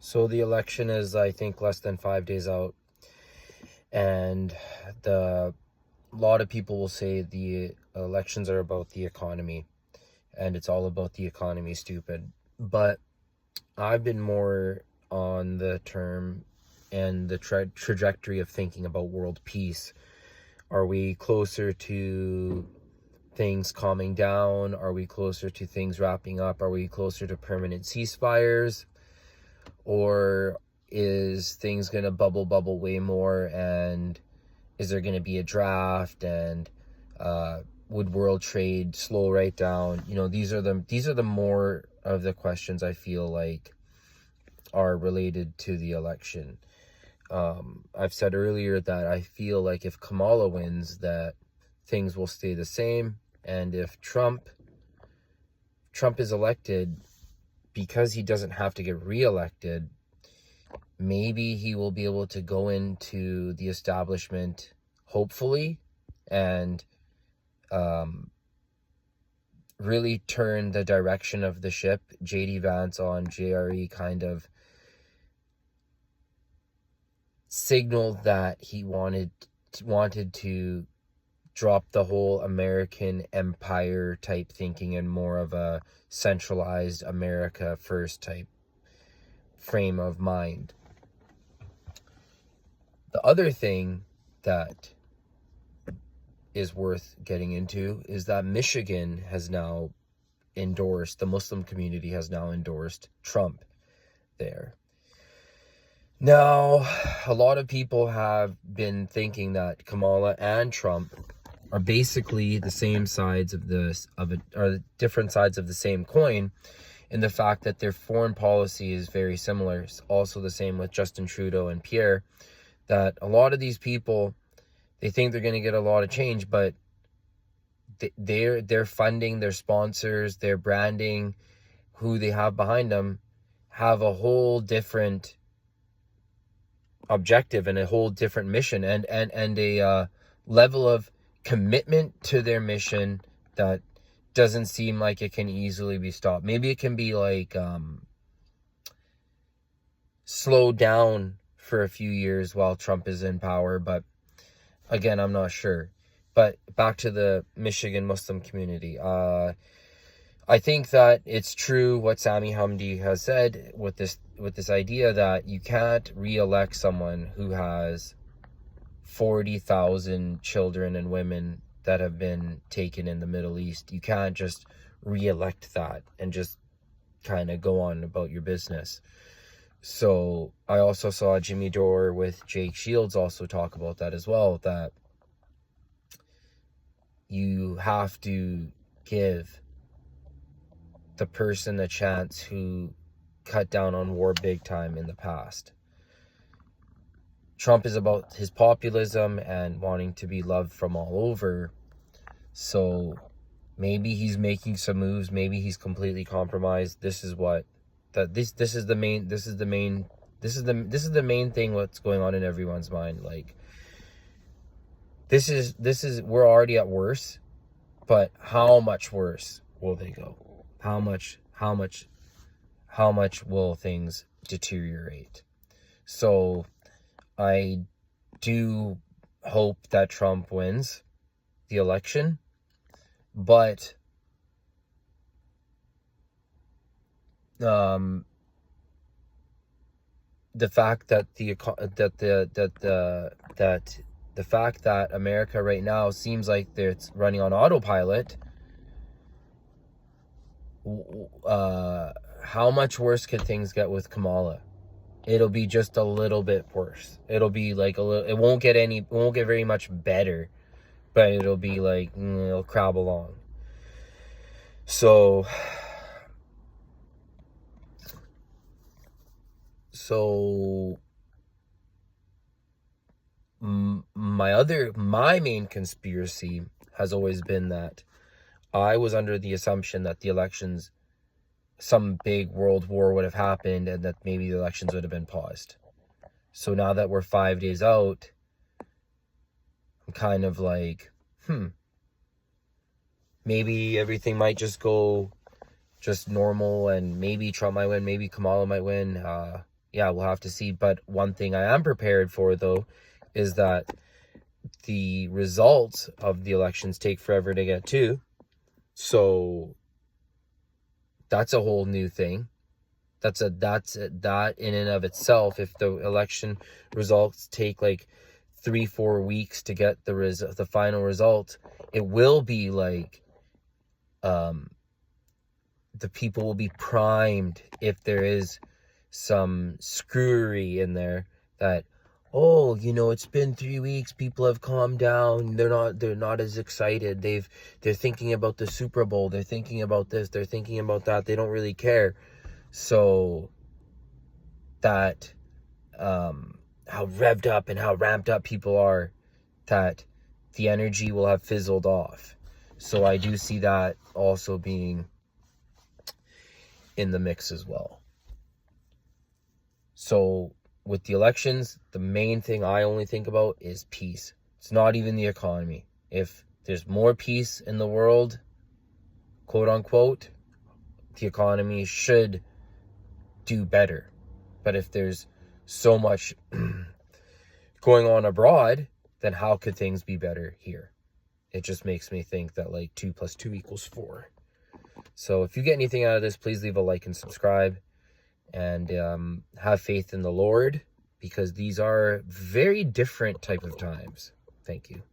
So the election is, I think, less than 5 days out, and a lot of people will say the elections are about the economy, and it's all about the economy, stupid. But I've been more on the term and the trajectory of thinking about world peace. Are we closer to things calming down? Are we closer to things wrapping up? Are we closer to permanent ceasefires? Or is things going to bubble way more, and is there going to be a draft, and would world trade slow right down? These are the more of the questions I feel like are related to the election. I've said earlier that I feel like if Kamala wins, that things will stay the same, and if Trump is elected, because he doesn't have to get reelected, maybe he will be able to go into the establishment, hopefully, and really turn the direction of the ship. JD Vance on JRE kind of signaled that he wanted to drop the whole American empire type thinking and more of a centralized America first type frame of mind. The other thing that is worth getting into is that Michigan has now endorsed, the Muslim community has now endorsed Trump there. Now, a lot of people have been thinking that Kamala and Trump are basically the same sides of different sides of the same coin, in the fact that their foreign policy is very similar. It's also the same with Justin Trudeau and Pierre, that a lot of these people, they think they're going to get a lot of change, but their funding, their sponsors, their branding, who they have behind them, have a whole different objective and a whole different mission, and a level of commitment to their mission that doesn't seem like it can easily be stopped. Maybe it can be like slowed down for a few years while Trump is in power, but again, I'm not sure. But back to the Michigan Muslim community. I think that it's true what Sami Hamdi has said with this idea that you can't re-elect someone who has 40,000 children and women that have been taken in the Middle East. You can't just re-elect that and just kind of go on about your business. So I also saw Jimmy Dore with Jake Shields also talk about that as well, that you have to give the person a chance who cut down on war big time in the past. Trump is about his populism and wanting to be loved from all over. So maybe he's making some moves, maybe he's completely compromised. This is the main thing what's going on in everyone's mind. Like, this is we're already at worse, but how much worse will they go? How much will things deteriorate? So I do hope that Trump wins the election, but the fact that the fact that America right now seems like it's running on autopilot, how much worse could things get with Kamala? It'll be just a little bit worse. It'll be like it won't get very much better, but it'll be like, it'll crab along. So my main conspiracy has always been that I was under the assumption that the elections, some big world war would have happened, and that maybe the elections would have been paused. So now that we're 5 days out, I'm kind of like, maybe everything might just go just normal, and maybe Trump might win, maybe Kamala might win. yeah, we'll have to see. But one thing I am prepared for, though, is that the results of the elections take forever to get to. So that's a whole new thing. That in and of itself, if the election results take like 3-4 weeks to get the final result, it will be like the people will be primed if there is some screwery in there that, oh, it's been 3 weeks, people have calmed down, they're not as excited, they're thinking about the Super Bowl, they're thinking about this, they're thinking about that, they don't really care. So that how revved up and how ramped up people are, that the energy will have fizzled off. So I do see that also being in the mix as well. So with the elections, the main thing I only think about is peace. It's not even the economy. If there's more peace in the world, quote unquote, the economy should do better. But if there's so much going on abroad, then how could things be better here? It just makes me think that like 2 + 2 = 4. So if you get anything out of this, please leave a like and subscribe, and have faith in the Lord, because these are very different type of times. Thank you.